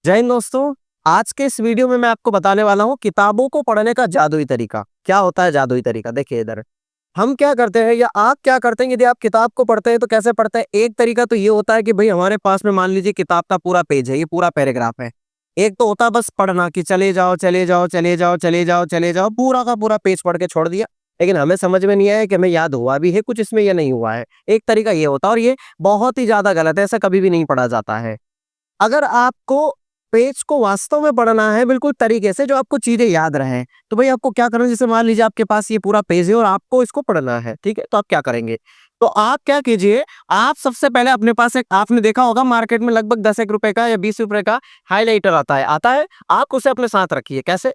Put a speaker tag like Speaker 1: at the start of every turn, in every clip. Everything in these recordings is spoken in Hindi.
Speaker 1: जय हिंद दोस्तों। आज के इस वीडियो में मैं आपको बताने वाला हूँ किताबों को पढ़ने का जादुई तरीका। क्या होता है जादुई तरीका? देखिए इधर हम क्या करते हैं या आप क्या करते हैं, यदि आप किताब को पढ़ते हैं तो कैसे पढ़ते हैं। एक तरीका तो ये होता है कि भाई हमारे पास में मान लीजिए किताब का पूरा पेज है, ये पूरा पैराग्राफ है। एक तो होता है बस पढ़ना कि चले जाओ चले जाओ चले जाओ चले जाओ चले जाओ, पूरा का पूरा पेज पढ़ के छोड़ दिया। लेकिन हमें समझ में नहीं आया कि हमें याद हुआ भी है कुछ इसमें या नहीं हुआ है। एक तरीका ये होता है और ये बहुत ही ज्यादा गलत है, ऐसा कभी भी नहीं पढ़ा जाता है। अगर आपको पेज को वास्तव में पढ़ना है बिल्कुल तरीके से जो आपको चीजें याद रहे, तो भाई आपको क्या करना है, जैसे मान लीजिए आपके पास ये पूरा पेज है और आपको इसको पढ़ना है, ठीक है? तो आप क्या करेंगे? तो आप क्या कीजिए, आप सबसे पहले अपने पास एक, आपने देखा होगा मार्केट में लगभग 10 एक रुपए का या 20 रुपए का हाइलाइटर आता है। आप उसे अपने साथ रखिए। कैसे?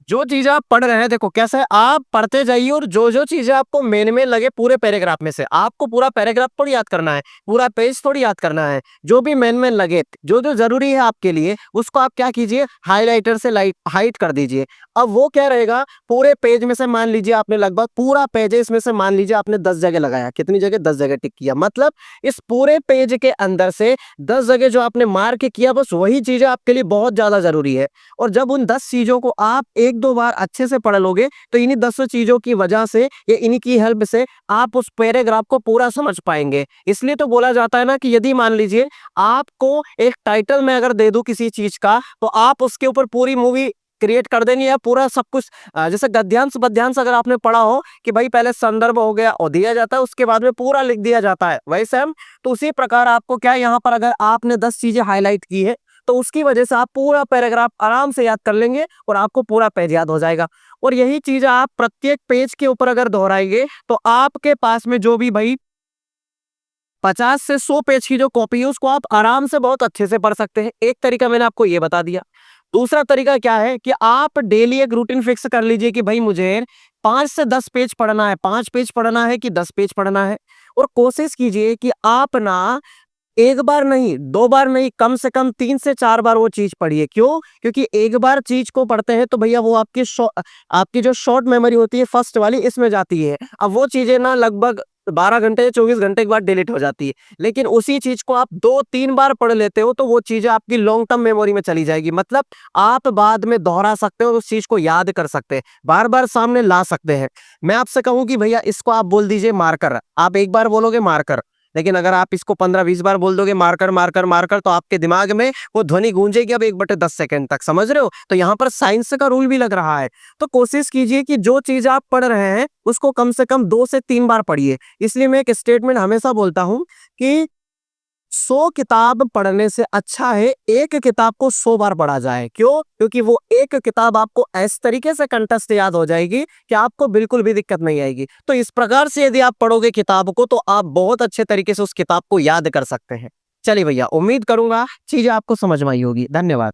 Speaker 1: जो चीज आप पढ़ रहे हैं, देखो कैसे आप पढ़ते जाइए और जो जो चीजें आपको मेन में लगे पूरे पैराग्राफ में से, आपको पूरा पैराग्राफ थोड़ी याद करना है, पूरा पेज थोड़ी याद करना है। जो भी मेन में लगे, जो जो जरूरी है आपके लिए, उसको आप क्या कीजिए, हाइलाइटर से लाइट हाइट कर दीजिए। अब वो क्या रहेगा, पूरे पेज में से मान लीजिए आपने लगभग पूरा पेज है, इसमें से मान लीजिए आपने 10 जगह लगाया। कितनी जगह? 10 जगह टिक किया। मतलब इस पूरे पेज के अंदर से 10 जगह जो आपने मार्क किया, बस वही चीजें आपके लिए बहुत ज्यादा जरूरी है। और जब उन 10 चीजों को आप एक दो बार अच्छे से पढ़ लोगे, तो इन्हीं 10 चीजों की वजह से या इन्हीं की हेल्प से आप उस पैराग्राफ को पूरा समझ पाएंगे। इसलिए तो बोला जाता है ना कि यदि मान लीजिए आपको एक टाइटल में अगर दे दूं किसी चीज का, तो आप उसके ऊपर पूरी मूवी क्रिएट कर देंगे या पूरा सब कुछ। जैसे गद्यांश पद्यांश अगर आपने पढ़ा हो कि भाई पहले संदर्भ हो गया और दिया जाता है, उसके बाद में पूरा लिख दिया जाता है, वैसे हम तो उसी प्रकार आपको क्या, यहाँ पर अगर आपने 10 चीजें हाईलाइट की है, तो उसकी वजह से आप पूरा पैराग्राफ आराम से याद कर लेंगे और आपको पूरा पेज याद हो जाएगा। और यही चीज आप प्रत्येक पेज के ऊपर अगर दोहराएंगे, तो आपके पास में जो भी भाई 50 से 100 पेज की जो कॉपी है, उसको आप आराम से बहुत अच्छे से पढ़ सकते हैं। एक तरीका मैंने आपको ये बता दिया। दूसरा तरीका क्या है कि आप डेली एक रूटीन फिक्स कर लीजिए कि भाई मुझे 5 से 10 पेज पढ़ना है, 5 पेज पढ़ना है कि 10 पेज पढ़ना है। और कोशिश कीजिए कि आप ना एक बार नहीं, 2 बार नहीं, कम से कम 3 से 4 बार वो चीज़ पढ़िए। क्यों? क्योंकि एक बार चीज़ को पढ़ते हैं तो भैया वो आपकी जो शॉर्ट मेमोरी होती है फर्स्ट वाली, इसमें जाती है। अब वो चीज़ें ना लगभग 12 घंटे या 24 घंटे के बाद डिलीट हो जाती है। लेकिन उसी चीज़ को आप 2-3 बार पढ़ लेते हो, तो वो चीज़ें आपकी लॉन्ग टर्म मेमोरी में चली जाएगी। मतलब आप बाद में दोहरा सकते हो, उस चीज़ को याद कर सकते हैं, बार-बार सामने ला सकते हैं। मैं आपसे कहूँ कि भैया इसको आप बोल दीजिए मार्कर। आप एक बार बोलोगे मार्कर, लेकिन अगर आप इसको 15-20 बार बोल दोगे मार्कर मार्कर मार्कर, तो आपके दिमाग में वो ध्वनि गूंजेगी अब 1/10 सेकंड तक। समझ रहे हो? तो यहाँ पर साइंस का रूल भी लग रहा है। तो कोशिश कीजिए कि जो चीज आप पढ़ रहे हैं उसको कम से कम 2 से 3 बार पढ़िए। इसलिए मैं एक स्टेटमेंट हमेशा बोलता हूं कि 100 किताब पढ़ने से अच्छा है एक किताब को 100 बार पढ़ा जाए। क्यों? क्योंकि वो एक किताब आपको इस तरीके से कंठस्थ याद हो जाएगी कि आपको बिल्कुल भी दिक्कत नहीं आएगी। तो इस प्रकार से यदि आप पढ़ोगे किताब को, तो आप बहुत अच्छे तरीके से उस किताब को याद कर सकते हैं। चलिए भैया, उम्मीद करूंगा चीजें आपको समझ में आई होगी। धन्यवाद।